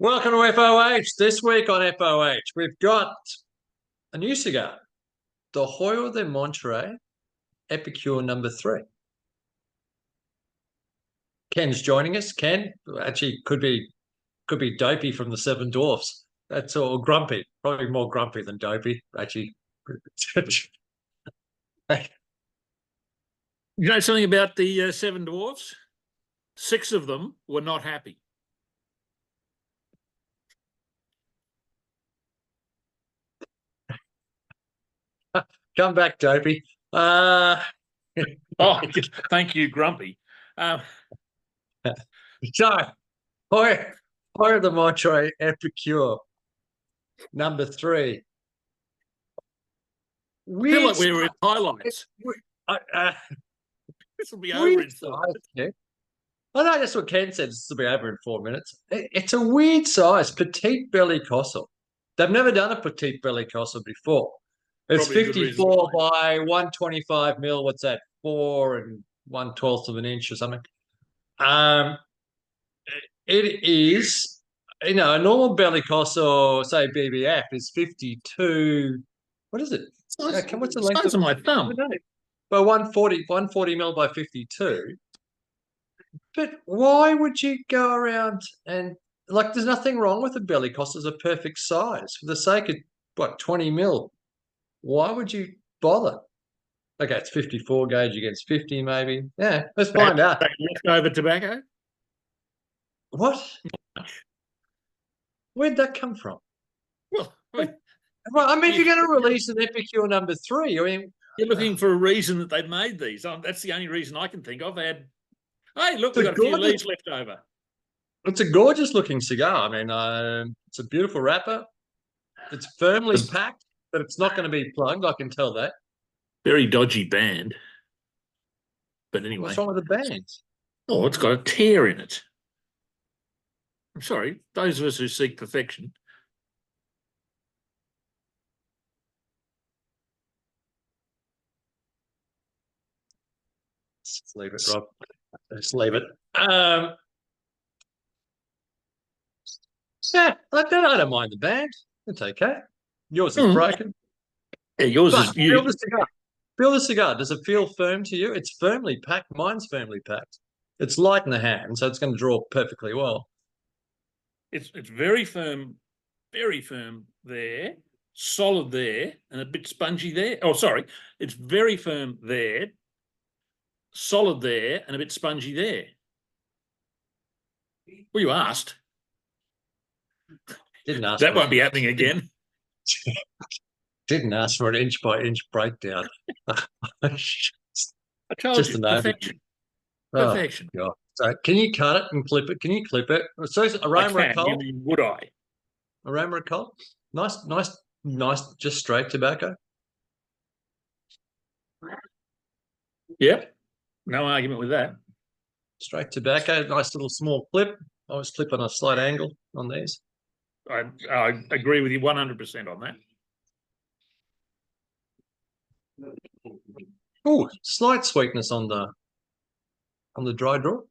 Welcome to FOH. This week on FOH, we've got a new cigar, the Hoyo de Monterrey Epicure No.3. Ken's joining us. Ken actually could be Dopey from the Seven Dwarfs. That's all grumpy, probably more grumpy than Dopey. Actually, You know something about the Seven Dwarfs? 6 of them were not happy. Come back, Dopey. Oh, thank you, Grumpy. So, Hoyo de Monterrey Epicure No.3. I feel like we were in highlights. This will be over in 4 minutes. I know that's what Ken said. This will be over in 4 minutes. It's a weird size, petite belly cossel. They've never done a petite belly cossel before. It's Probably 54 by 125 mil. What's that? 4 1/12 of an inch or something. It is, a normal belly cossel, say BBF, is 52. What is it? What's the length Size of my thumb? Well, 140 mil by 52. But why would you go around and there's nothing wrong with a belly cossel. It's a perfect size for the sake of 20 mil. Why would you bother? Okay, it's 54 gauge against 50, maybe. Yeah, let's find out. Leftover tobacco? What? Where'd that come from? Well, if you're going to release an Epicure No.3, you're looking for a reason that they've made these. That's the only reason I can think of. Hey, look, we've got a few leaves left over. It's a gorgeous looking cigar. It's a beautiful wrapper. It's firmly packed, but it's not going to be plugged. I can tell that. Very dodgy band. But anyway. What's wrong with the bands? Oh, it's got a tear in it. I'm sorry, those of us who seek perfection. Let's leave it, Rob. Let's leave it. Yeah, I don't mind the band. It's okay. Yours is broken. Yeah, yours is. Feel the cigar. Feel the cigar. Does it feel firm to you? It's firmly packed. Mine's firmly packed. It's light in the hand, so it's going to draw perfectly well. It's very firm there, solid there, and a bit spongy there. Oh, sorry. It's very firm there, solid there, and a bit spongy there. Well, you asked. Didn't ask. That won't be happening again. Didn't ask for an inch by inch breakdown. I told you, perfection. Perfection. Oh, so can you cut it and clip it? Can you clip it? So aroma coal. Would I? Aroma coal. Nice, just straight tobacco. Yep. No argument with that. Straight tobacco, nice little small clip. I always clip on a slight angle on these. I agree with you 100% on that. Oh, slight sweetness on the dry draw.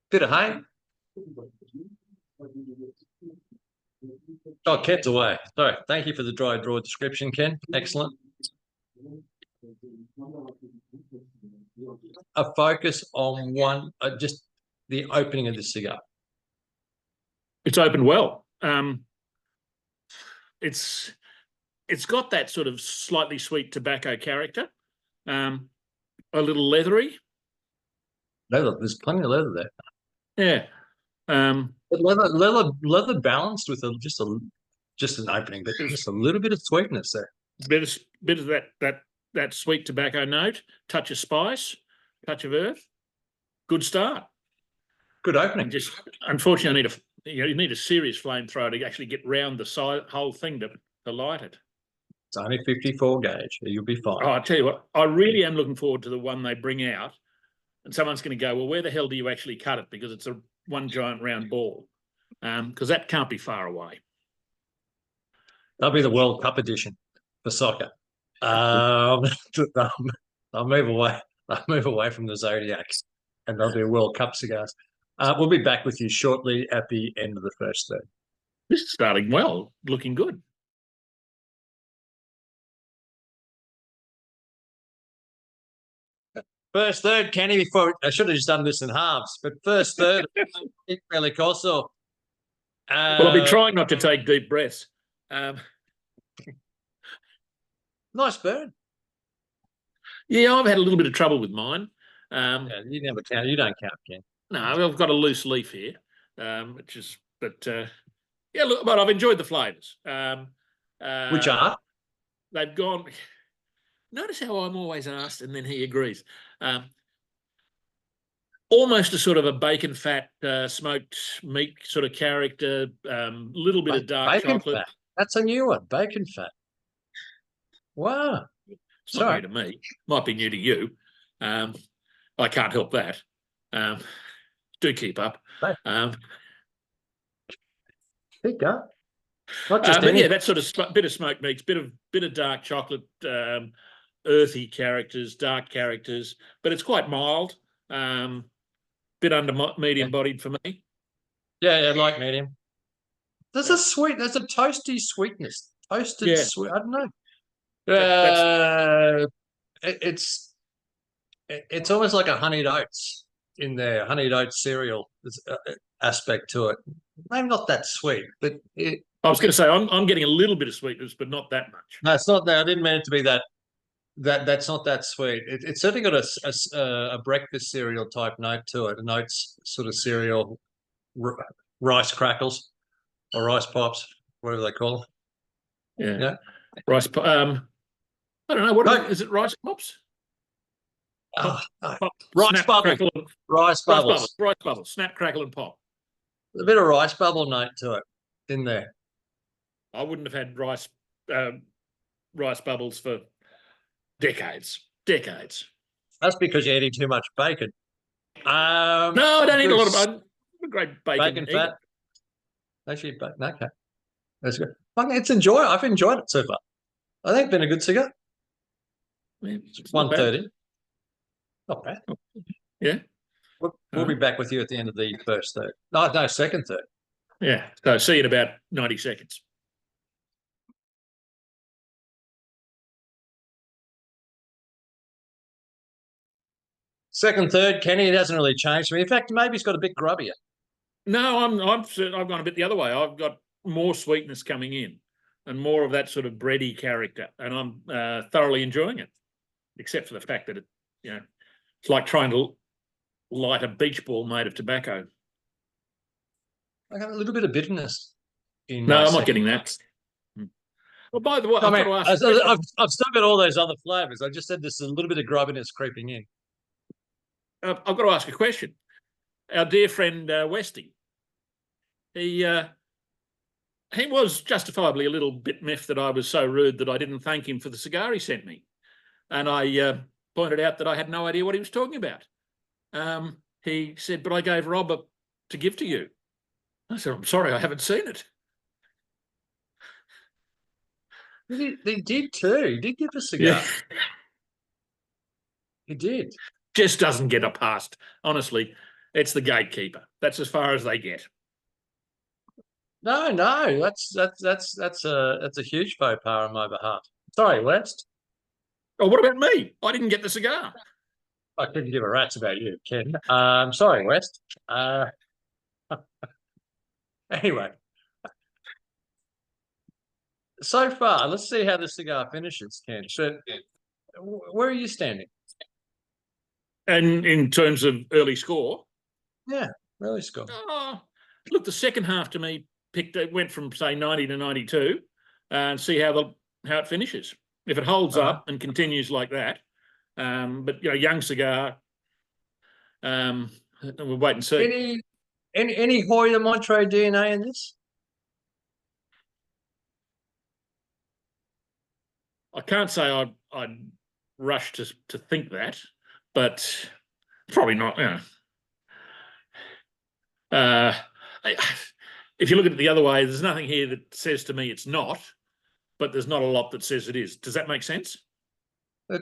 Bit of hay. Oh, Ken's away. Sorry. Thank you for the dry draw description, Ken. Excellent. A focus on just the opening of the cigar. It's opened well. It's got that sort of slightly sweet tobacco character, a little leathery. Leather, there's plenty of leather there. Yeah, but leather balanced with just an opening, but just a little bit of sweetness there. Bit of that sweet tobacco note, touch of spice, touch of earth. Good start. Good opening. Unfortunately, you need a serious flamethrower to actually get round the whole thing to light it. It's only 54 gauge. You'll be fine. Oh, I tell you what, I really am looking forward to the one they bring out, and someone's going to go, well, where the hell do you actually cut it? Because it's one giant round ball. Because that can't be far away. That'll be the World Cup edition for soccer. I'll move away. I'll move away from the Zodiacs. and they'll do World Cup cigars. We'll be back with you shortly at the end of the first third. This is starting well, looking good. First third, Kenny, before I should have just done this in halves, but first third, Bellicoso. Well, I've been trying not to take deep breaths. Nice burn. Yeah, I've had a little bit of trouble with mine. Yeah, you never count. You don't count, Ken. No, I've got a loose leaf here, which is, but yeah, look, but I've enjoyed the flavours. Which are? They've gone. Notice how I'm always asked, and then he agrees. Almost a sort of a bacon fat, smoked meat sort of character. Little bit of dark bacon chocolate. Fat. That's a new one. Bacon fat. Wow. It's not new to me. Might be new to you. I can't help that. Do keep up. Keep up. Not just but yeah, that sort of bit of smoked meats, bit of dark chocolate, earthy characters, dark characters, but it's quite mild. Bit under medium bodied for me. Yeah, like medium. There's a toasty sweetness. Toasted sweet. I don't know. It's almost like a honeyed oats in there. Honeyed oats cereal aspect to it. Maybe not that sweet, but I was going to say I'm getting a little bit of sweetness, but not that much. No, it's not that. I didn't mean it to be that. That's not that sweet. It's certainly got a breakfast cereal type note to it. An oats sort of cereal, rice crackles or rice pops, whatever they call them. Yeah. Rice. I don't know. What is it? Rice pops. Rice bubble. Rice bubbles. Rice bubbles. Snap, crackle, and pop. A bit of rice bubble note to it in there. I wouldn't have had rice bubbles for decades. That's because you're eating too much bacon. No, I don't eat a lot of I'm a great bacon fat. Actually, okay, that's good. I've enjoyed it so far. I think it's been a good cigar. It's 130. Not bad. Yeah. We'll be back with you at the end of the first third. No, second third. Yeah. So see you in about 90 seconds. Second, third, Kenny, it hasn't really changed for me. In fact, maybe it's got a bit grubbier. No, I've gone a bit the other way. I've got more sweetness coming in and more of that sort of bready character, and I'm thoroughly enjoying it. Except for the fact that it's like trying to light a beach ball made of tobacco. I got a little bit of bitterness. I'm not getting that. Well, by the way, I've still got all those other flavours. I just said there's a little bit of grubbiness creeping in. I've got to ask a question. Our dear friend Westy, he was justifiably a little bit miffed that I was so rude that I didn't thank him for the cigar he sent me, and I pointed out that I had no idea what he was talking about. He said, "But I gave Rob to give to you." I said, "I'm sorry, I haven't seen it." He did too. He did give a cigar. Yeah. He did. Just doesn't get a past. Honestly, it's the gatekeeper. That's as far as they get. No, that's a huge faux pas on my behalf. Sorry, West. Oh, what about me? I didn't get the cigar. I couldn't give a rat's about you, Ken. Sorry, West. Anyway, so far, let's see how the cigar finishes, Ken. So, where are you standing? And in terms of early score? Yeah, early score. Look, the second half to me went from say 90 to 92, and see how it finishes. If it holds up and continues like that, but young cigar, we'll wait and see. Any Hoyo de Monterrey DNA in this? I can't say I'd rush to think that, but probably not. If you look at it the other way, there's nothing here that says to me it's not, but there's not a lot that says it is. Does that make sense?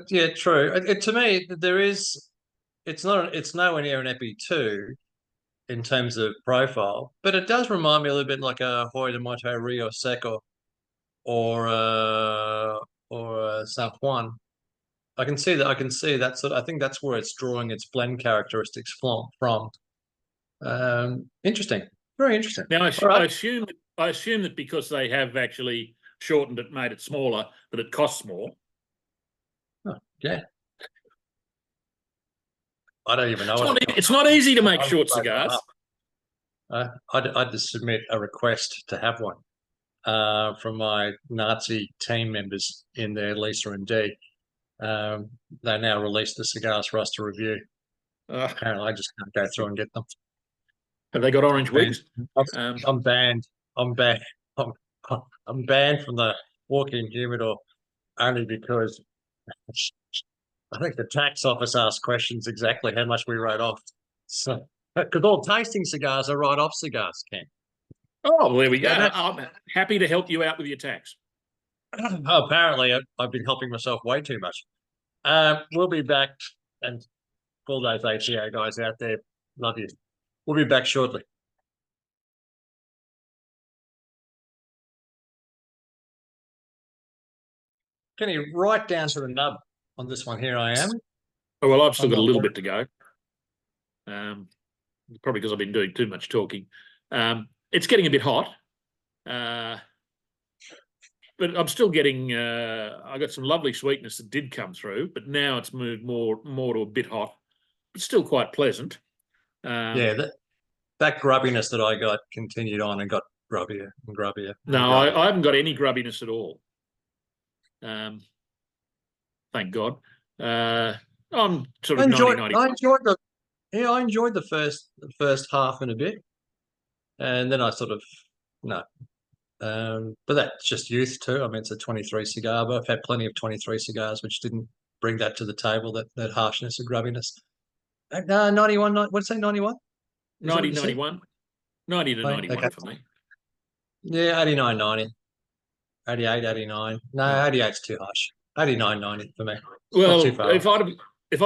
Yeah, true. To me, there is. it's not. It's nowhere near an Epi 2 in terms of profile, but it does remind me a little bit like a Hoyo de Monterrey Rio Seco or San Juan. I can see that. I can see that sort. I think that's where it's drawing its blend characteristics from. Interesting. Very interesting. Now, All I right. assume that because they have actually shortened it, made it smaller, that it costs more. Oh, yeah. I don't even know It's what not, it costs. it's not easy to make I'll short break one cigars. up. I'd just submit a request to have one from my Nazi team members in there, Lisa and Dee. They now released the cigars for us to review. Apparently, I just can't go through and get them. Have they got orange wigs? I'm banned. I'm banned. I'm, I'm banned from the walk-in humidor only because I think the tax office asked questions exactly how much we wrote off. So, because all tasting cigars are write-off cigars, Ken. Oh, well, there we go. Yeah, I'm happy to help you out with your tax. apparently, I've been helping myself way too much. We'll be back, and all those ATO guys out there, love you. We'll be back shortly. Kenny, right down to the nub on this one here I am. Oh, well, I've still got a little bit to go. Probably because I've been doing too much talking. It's getting a bit hot. But I'm still getting, I got some lovely sweetness that did come through, but now it's moved more to a bit hot, but still quite pleasant. Yeah, that grubbiness that I got continued on and got grubbier and grubbier. No, I haven't got any grubbiness at all. Thank God. I'm sort of 90. I enjoyed the first half and a bit, and then I sort of no. But that's just youth too. I mean, it's a 23 cigar, but I've had plenty of 23 cigars which didn't bring that to the table, that harshness and grubbiness. 91, what'd you say, 91? 90, 91. 90 to Right, 91 okay. for me. Yeah, 89, 90. 88, 89. No, 88's too harsh. 89, 90 for me. Well, Not too far. if I'd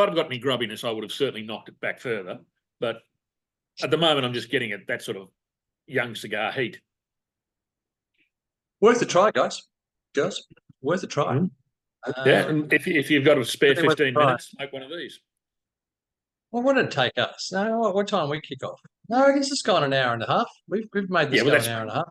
have got any grubbiness, I would have certainly knocked it back further. But at the moment, I'm just getting at that sort of young cigar heat. Worth a try, guys. Girls, worth a try. Yeah, and if you've got a spare 15 minutes, make one of these. Well, what did it take us? No, what time we kick off? No, this has gone an hour and a half. We've made this go an hour and a half.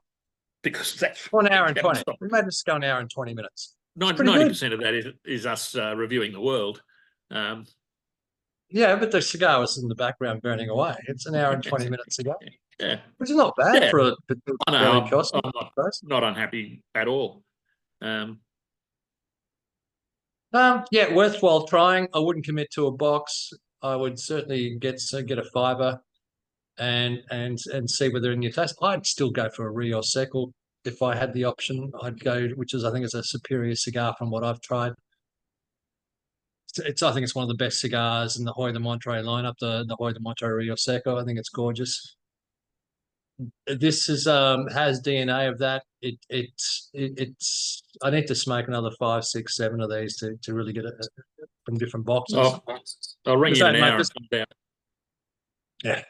Because that's an hour and 20. We made this go an hour and 20 minutes. 90% of that is us reviewing the world. Yeah, but the cigar was in the background burning away. It's an hour and 20 minutes ago. Yeah. Which is not bad for a I know, cost. I'm not unhappy at all. Yeah, worthwhile trying. I wouldn't commit to a box. I would certainly get a fiber and see whether in your taste. I'd still go for a Rio Seco if I had the option. I'd go, which is I think is a superior cigar from what I've tried. I think it's one of the best cigars in the Hoyo de Monterrey lineup. The Hoyo de Monterrey Rio Seco. I think it's gorgeous. This is has DNA of that. It's. I need to smoke another 5, 6, 7 of these to really get it from different boxes. I'll ring you in an hour and come down. Yeah.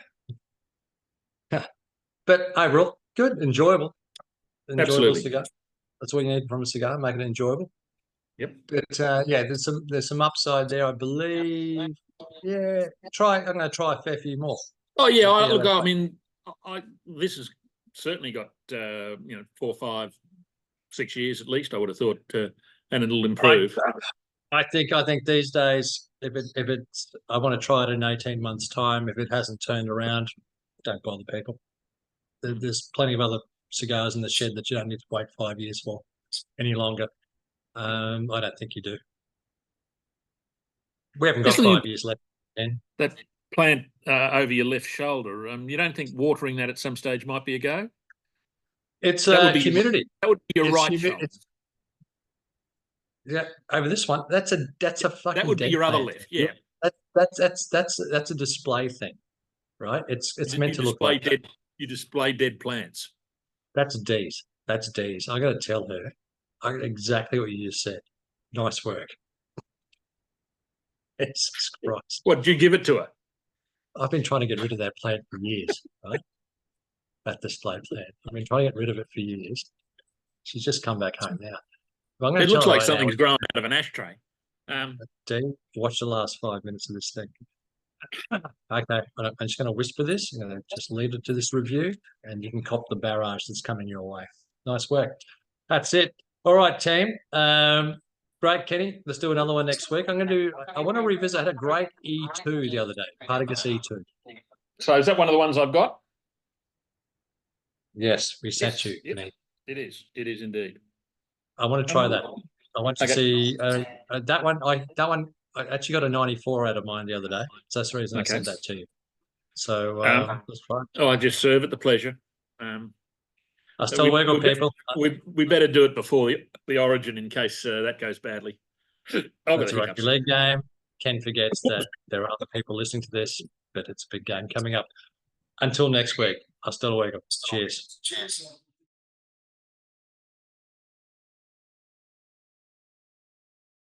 But overall, good, enjoyable Absolutely. cigar. That's what you need from a cigar, make it enjoyable. Yep. But yeah, there's some upside there, I believe. Yeah, I'm going to try a fair few more. Oh yeah, look, I mean, this has certainly got 4, 5, 6 years at least. I would have thought, and it'll improve. I think these days, if it's, I want to try it in 18 months' time. If it hasn't turned around, don't bother people. There's plenty of other cigars in the shed that you don't need to wait 5 years for any longer. I don't think you do. We haven't got 5 years left. That plant over your left shoulder, you don't think watering that at some stage might be a go? It's humidity. That would be your right shoulder. Yeah, over this one. That's a fucking. That would be your other left. Yeah. That's a display thing, right? It's meant to look like dead. You display dead plants. That's D's. That's D's. I got to tell her. I got exactly what you just said. Nice work. Jesus Christ. What, did you give it to her? I've been trying to get rid of that plant for years, right? That display plant. I've been trying to get rid of it for years. She's just come back home now. But I'm going It to looks tell her like right something's grown out of an ashtray. Dean, watch the last 5 minutes of this thing. Okay, I'm just going to whisper this. I'm going to just leave it to this review, and you can cop the barrage that's coming your way. Nice work. That's it. All right, team. Great, Kenny. Let's do another one next week. I want to revisit. I had a great E2 the other day, Partagas E2. So is that one of the ones I've got? Yes, we sent you. Yep. Kenny. It is. It is indeed. I want to try that. I want to Okay. see that one. I actually got a 94 out of mine the other day. So that's the reason I sent that to you. So that's fine. Oh, I just serve at the pleasure. I still work on people. We better do it before the Origin in case that goes badly. That's a rugby league game. Ken forgets that there are other people listening to this, but it's a big game coming up. Until next week, hasta luego. Cheers.